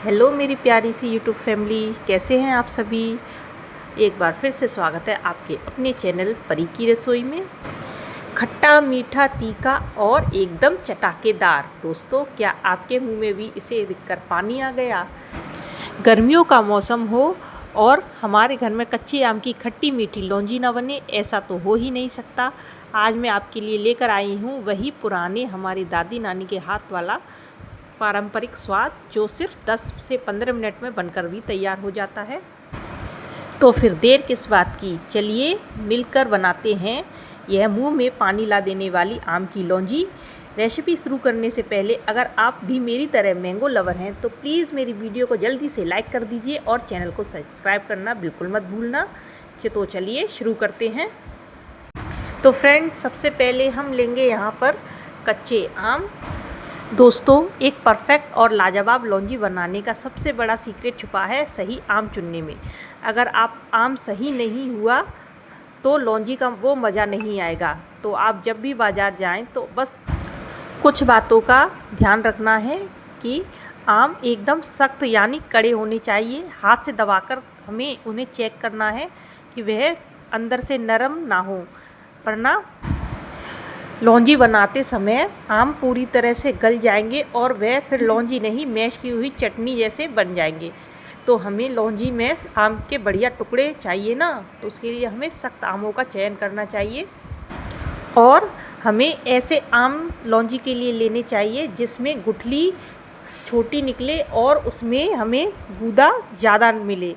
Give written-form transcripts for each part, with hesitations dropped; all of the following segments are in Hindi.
हेलो मेरी प्यारी सी यूट्यूब फैमिली, कैसे हैं आप सभी। एक बार फिर से स्वागत है आपके अपने चैनल परी की रसोई में। खट्टा मीठा तीखा और एकदम चटाकेदार। दोस्तों, क्या आपके मुंह में भी इसे देखकर पानी आ गया। गर्मियों का मौसम हो और हमारे घर में कच्चे आम की खट्टी मीठी लौंजी ना बने, ऐसा तो हो ही नहीं सकता। आज मैं आपके लिए लेकर आई हूँ वही पुराने हमारी दादी नानी के हाथ वाला पारंपरिक स्वाद, जो सिर्फ 10 से 15 मिनट में बनकर भी तैयार हो जाता है। तो फिर देर किस बात की, चलिए मिलकर बनाते हैं यह मुंह में पानी ला देने वाली आम की लौंजी। रेसिपी शुरू करने से पहले अगर आप भी मेरी तरह मैंगो लवर हैं तो प्लीज़ मेरी वीडियो को जल्दी से लाइक कर दीजिए और चैनल को सब्सक्राइब करना बिल्कुल मत भूलना। तो चलिए शुरू करते हैं। तो फ्रेंड्स, सबसे पहले हम लेंगे यहाँ पर कच्चे आम। दोस्तों, एक परफेक्ट और लाजवाब लौंजी बनाने का सबसे बड़ा सीक्रेट छुपा है सही आम चुनने में। अगर आप आम सही नहीं हुआ तो लौंजी का वो मज़ा नहीं आएगा। तो आप जब भी बाज़ार जाएं तो बस कुछ बातों का ध्यान रखना है कि आम एकदम सख्त यानी कड़े होने चाहिए। हाथ से दबाकर हमें उन्हें चेक करना है कि वह अंदर से नरम ना हो, वरना लौंजी बनाते समय आम पूरी तरह से गल जाएंगे और वह फिर लौंजी नहीं, मैश की हुई चटनी जैसे बन जाएंगे। तो हमें लौंजी में आम के बढ़िया टुकड़े चाहिए ना, तो उसके लिए हमें सख्त आमों का चयन करना चाहिए। और हमें ऐसे आम लौंजी के लिए लेने चाहिए जिसमें गुठली छोटी निकले और उसमें हमें गूदा ज़्यादा मिले,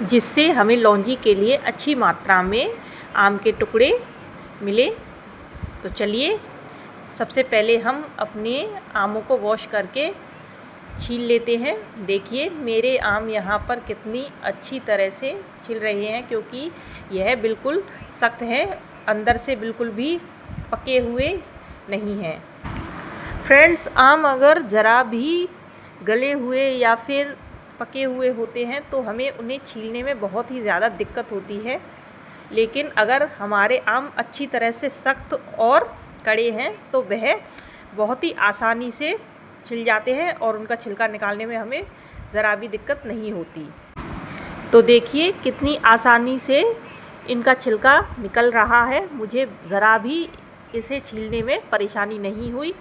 जिससे हमें लौंजी के लिए अच्छी मात्रा में आम के टुकड़े मिले। तो चलिए, सबसे पहले हम अपने आमों को वॉश करके छील लेते हैं। देखिए मेरे आम यहाँ पर कितनी अच्छी तरह से छिल रहे हैं, क्योंकि यह बिल्कुल सख्त है, अंदर से बिल्कुल भी पके हुए नहीं हैं। फ्रेंड्स, आम अगर ज़रा भी गले हुए या फिर पके हुए होते हैं तो हमें उन्हें छीलने में बहुत ही ज़्यादा दिक्कत होती है। लेकिन अगर हमारे आम अच्छी तरह से सख्त और कड़े हैं तो वह बहुत ही आसानी से छिल जाते हैं और उनका छिलका निकालने में हमें ज़रा भी दिक्कत नहीं होती। तो देखिए कितनी आसानी से इनका छिलका निकल रहा है, मुझे ज़रा भी इसे छीलने में परेशानी नहीं हुई।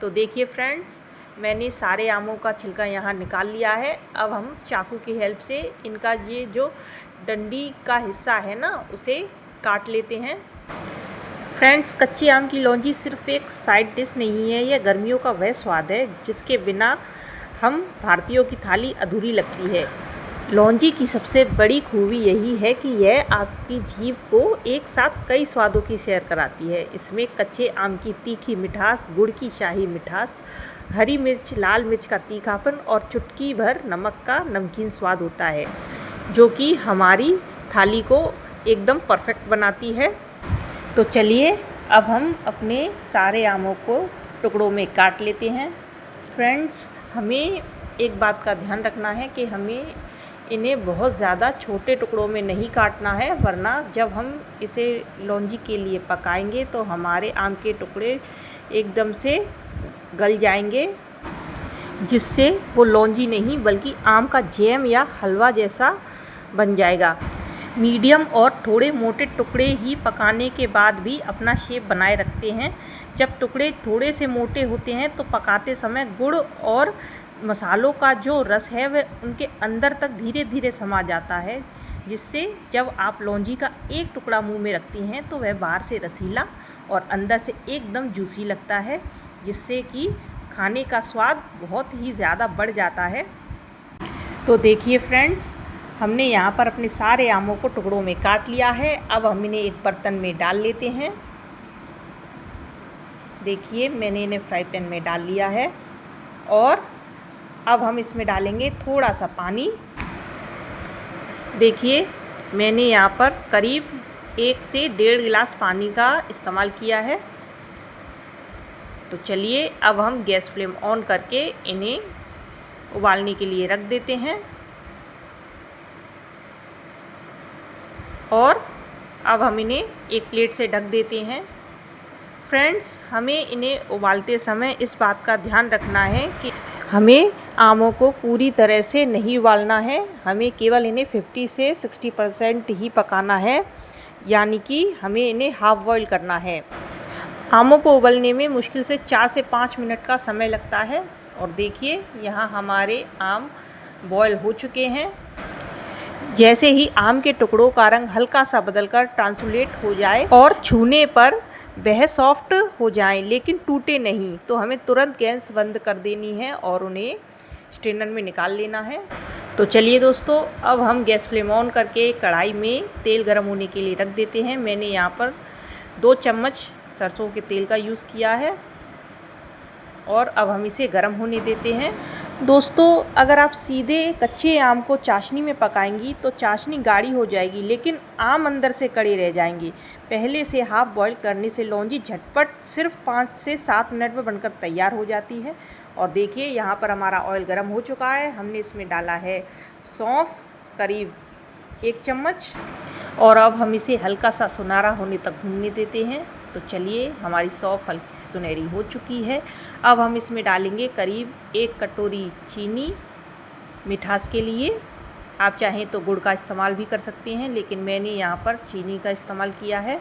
तो देखिए फ्रेंड्स, मैंने सारे आमों का छिलका यहाँ निकाल लिया है। अब हम चाकू की हेल्प से इनका ये जो डंडी का हिस्सा है ना, उसे काट लेते हैं। फ्रेंड्स, कच्चे आम की लौंजी सिर्फ एक साइड डिश नहीं है, यह गर्मियों का वह स्वाद है जिसके बिना हम भारतीयों की थाली अधूरी लगती है। लौंजी की सबसे बड़ी खूबी यही है कि यह आपकी जीभ को एक साथ कई स्वादों की सैर कराती है। इसमें कच्चे आम की तीखी मिठास, गुड़ की शाही मिठास, हरी मिर्च, लाल मिर्च का तीखापन और चुटकी भर नमक का नमकीन स्वाद होता है, जो कि हमारी थाली को एकदम परफेक्ट बनाती है। तो चलिए अब हम अपने सारे आमों को टुकड़ों में काट लेते हैं। फ्रेंड्स, हमें एक बात का ध्यान रखना है कि हमें इन्हें बहुत ज़्यादा छोटे टुकड़ों में नहीं काटना है, वरना जब हम इसे लौंजी के लिए पकाएंगे तो हमारे आम के टुकड़े एकदम से गल जाएंगे, जिससे वो लौंजी नहीं बल्कि आम का जैम या हलवा जैसा बन जाएगा। मीडियम और थोड़े मोटे टुकड़े ही पकाने के बाद भी अपना शेप बनाए रखते हैं। जब टुकड़े थोड़े से मोटे होते हैं तो पकाते समय गुड़ और मसालों का जो रस है वह उनके अंदर तक धीरे धीरे समा जाता है, जिससे जब आप लौंजी का एक टुकड़ा मुंह में रखती हैं तो वह बाहर से रसीला और अंदर से एकदम जूसी लगता है, जिससे कि खाने का स्वाद बहुत ही ज़्यादा बढ़ जाता है। तो देखिए फ्रेंड्स, हमने यहाँ पर अपने सारे आमों को टुकड़ों में काट लिया है। अब हम इन्हें एक बर्तन में डाल लेते हैं। देखिए मैंने इन्हें फ्राई पैन में डाल लिया है और अब हम इसमें डालेंगे थोड़ा सा पानी। देखिए मैंने यहाँ पर करीब 1 से 1.5 गिलास पानी का इस्तेमाल किया है। तो चलिए अब हम गैस फ्लेम ऑन करके इन्हें उबालने के लिए रख देते हैं। और अब हम इन्हें एक प्लेट से ढक देते हैं। फ्रेंड्स, हमें इन्हें उबालते समय इस बात का ध्यान रखना है कि हमें आमों को पूरी तरह से नहीं उबालना है, हमें केवल इन्हें 50 से 60% ही पकाना है, यानी कि हमें इन्हें हाफ बॉईल करना है। आमों को उबलने में मुश्किल से 4 से 5 मिनट का समय लगता है। और देखिए यहाँ हमारे आम बॉईल हो चुके हैं। जैसे ही आम के टुकड़ों का रंग हल्का सा बदलकर ट्रांसलेट हो जाए और छूने पर वह सॉफ्ट हो जाए लेकिन टूटे नहीं, तो हमें तुरंत गैस बंद कर देनी है और उन्हें स्ट्रेनर में निकाल लेना है। तो चलिए दोस्तों, अब हम गैस फ्लेम ऑन करके कढ़ाई में तेल गर्म होने के लिए रख देते हैं। मैंने यहाँ पर 2 चम्मच सरसों के तेल का यूज़ किया है और अब हम इसे गर्म होने देते हैं। दोस्तों, अगर आप सीधे कच्चे आम को चाशनी में पकाएंगी तो चाशनी गाढ़ी हो जाएगी, लेकिन आम अंदर से कड़े रह जाएंगे। पहले से हाफ बॉईल करने से लौंजी झटपट सिर्फ 5 से 7 मिनट में बनकर तैयार हो जाती है। और देखिए यहाँ पर हमारा ऑयल गर्म हो चुका है। हमने इसमें डाला है सौंफ, करीब 1 चम्मच, और अब हम इसे हल्का सा सुनहरा होने तक भूनने देते हैं। तो चलिए, हमारी सौंफ हल्की सी सुनहरी हो चुकी है। अब हम इसमें डालेंगे करीब 1 कटोरी चीनी मिठास के लिए। आप चाहें तो गुड़ का इस्तेमाल भी कर सकते हैं, लेकिन मैंने यहाँ पर चीनी का इस्तेमाल किया है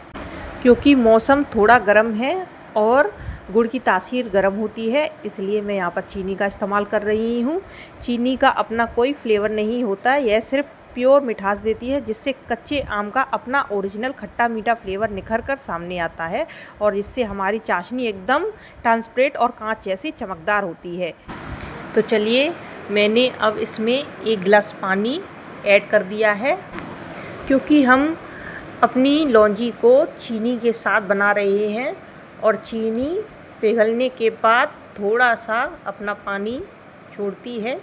क्योंकि मौसम थोड़ा गर्म है और गुड़ की तासीर गर्म होती है, इसलिए मैं यहाँ पर चीनी का इस्तेमाल कर रही हूँ। चीनी का अपना कोई फ्लेवर नहीं होता, यह सिर्फ प्योर मिठास देती है, जिससे कच्चे आम का अपना ओरिजिनल खट्टा मीठा फ्लेवर निखर कर सामने आता है और जिससे हमारी चाशनी एकदम ट्रांसपेरेंट और कांच जैसी चमकदार होती है। तो चलिए, मैंने अब इसमें 1 गिलास पानी ऐड कर दिया है क्योंकि हम अपनी लौंजी को चीनी के साथ बना रहे हैं और चीनी पिघलने के बाद थोड़ा सा अपना पानी छोड़ती है,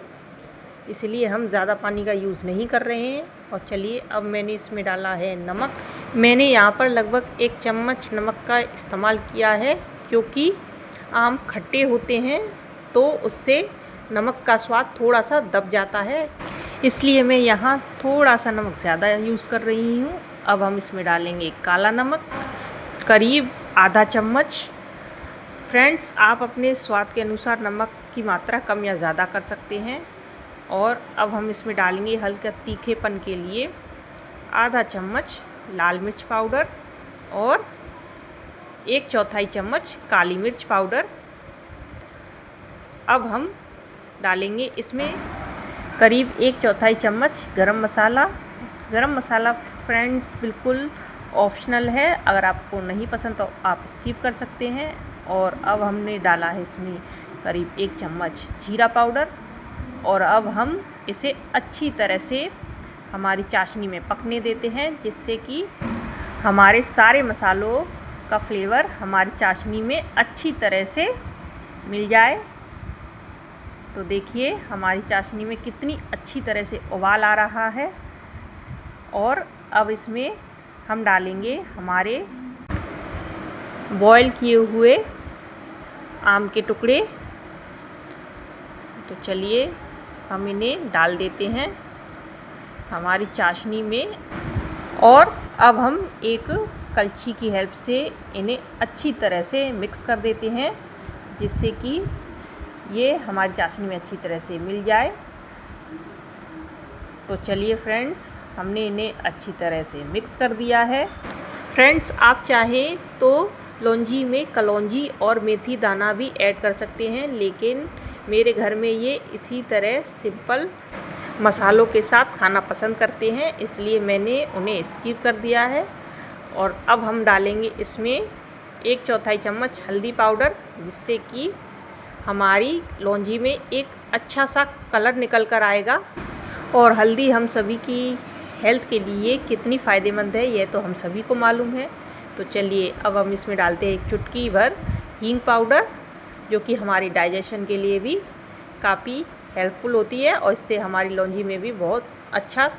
इसलिए हम ज़्यादा पानी का यूज़ नहीं कर रहे हैं। और चलिए, अब मैंने इसमें डाला है नमक। मैंने यहाँ पर लगभग 1 चम्मच नमक का इस्तेमाल किया है क्योंकि आम खट्टे होते हैं तो उससे नमक का स्वाद थोड़ा सा दब जाता है, इसलिए मैं यहाँ थोड़ा सा नमक ज़्यादा यूज़ कर रही हूँ। अब हम इसमें डालेंगे काला नमक, करीब आधा चम्मच। फ्रेंड्स, आप अपने स्वाद के अनुसार नमक की मात्रा कम या ज़्यादा कर सकते हैं। और अब हम इसमें डालेंगे हल्का तीखेपन के लिए आधा चम्मच लाल मिर्च पाउडर और 1/4 चम्मच काली मिर्च पाउडर। अब हम डालेंगे इसमें करीब 1/4 चम्मच गरम मसाला। गरम मसाला फ्रेंड्स बिल्कुल ऑप्शनल है, अगर आपको नहीं पसंद तो आप स्किप कर सकते हैं। और अब हमने डाला है इसमें करीब 1 चम्मच जीरा पाउडर और अब हम इसे अच्छी तरह से हमारी चाशनी में पकने देते हैं, जिससे कि हमारे सारे मसालों का फ्लेवर हमारी चाशनी में अच्छी तरह से मिल जाए। तो देखिए, हमारी चाशनी में कितनी अच्छी तरह से उबाल आ रहा है। और अब इसमें हम डालेंगे हमारे बॉईल किए हुए आम के टुकड़े। तो चलिए, हम इन्हें डाल देते हैं हमारी चाशनी में और अब हम एक कलछी की हेल्प से इन्हें अच्छी तरह से मिक्स कर देते हैं, जिससे कि ये हमारी चाशनी में अच्छी तरह से मिल जाए। तो चलिए फ्रेंड्स, हमने इन्हें अच्छी तरह से मिक्स कर दिया है। फ्रेंड्स, आप चाहें तो लौंजी में कलौंजी और मेथी दाना भी ऐड कर सकते हैं, लेकिन मेरे घर में ये इसी तरह सिंपल मसालों के साथ खाना पसंद करते हैं, इसलिए मैंने उन्हें स्किप कर दिया है। और अब हम डालेंगे इसमें 1/4 चम्मच हल्दी पाउडर, जिससे कि हमारी लौंजी में एक अच्छा सा कलर निकल कर आएगा। और हल्दी हम सभी की हेल्थ के लिए कितनी फ़ायदेमंद है यह तो हम सभी को मालूम है। तो चलिए, अब हम इसमें डालते हैं 1 चुटकी भर हींग पाउडर, जो कि हमारी डाइजेशन के लिए भी काफ़ी हेल्पफुल होती है और इससे हमारी लौंजी में भी बहुत अच्छा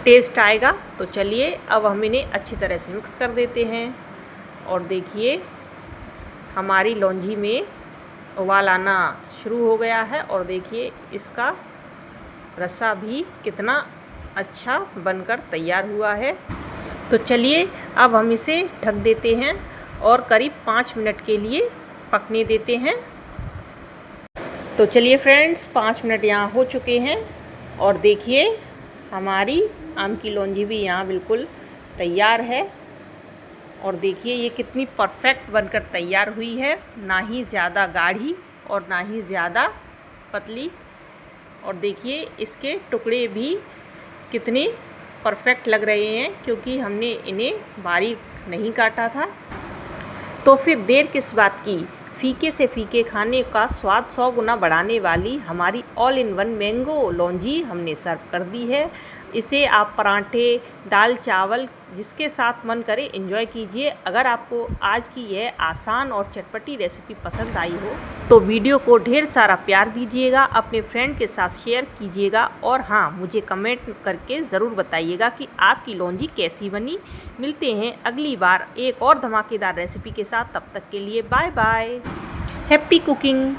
टेस्ट आएगा। तो चलिए, अब हम इन्हें अच्छी तरह से मिक्स कर देते हैं। और देखिए, हमारी लौंजी में उबाल आना शुरू हो गया है और देखिए इसका रसा भी कितना अच्छा बनकर तैयार हुआ है। तो चलिए, अब हम इसे ढक देते हैं और करीब 5 मिनट के लिए पकने देते हैं। तो चलिए फ्रेंड्स, 5 मिनट यहाँ हो चुके हैं और देखिए हमारी आम की लौंजी भी यहाँ बिल्कुल तैयार है। और देखिए ये कितनी परफेक्ट बनकर तैयार हुई है, ना ही ज़्यादा गाढ़ी और ना ही ज़्यादा पतली। और देखिए इसके टुकड़े भी कितने परफेक्ट लग रहे हैं, क्योंकि हमने इन्हें बारीक नहीं काटा था। तो फिर देर किस बात की, फीके से फीके खाने का स्वाद 100 गुना बढ़ाने वाली हमारी ऑल इन वन मैंगो लौंजी हमने सर्व कर दी है। इसे आप पराठे, दाल चावल जिसके साथ मन करे एंजॉय कीजिए। अगर आपको आज की यह आसान और चटपटी रेसिपी पसंद आई हो तो वीडियो को ढेर सारा प्यार दीजिएगा, अपने फ्रेंड के साथ शेयर कीजिएगा और हाँ, मुझे कमेंट करके ज़रूर बताइएगा कि आपकी लौंजी कैसी बनी। मिलते हैं अगली बार एक और धमाकेदार रेसिपी के साथ, तब तक के लिए बाय बाय। Happy cooking.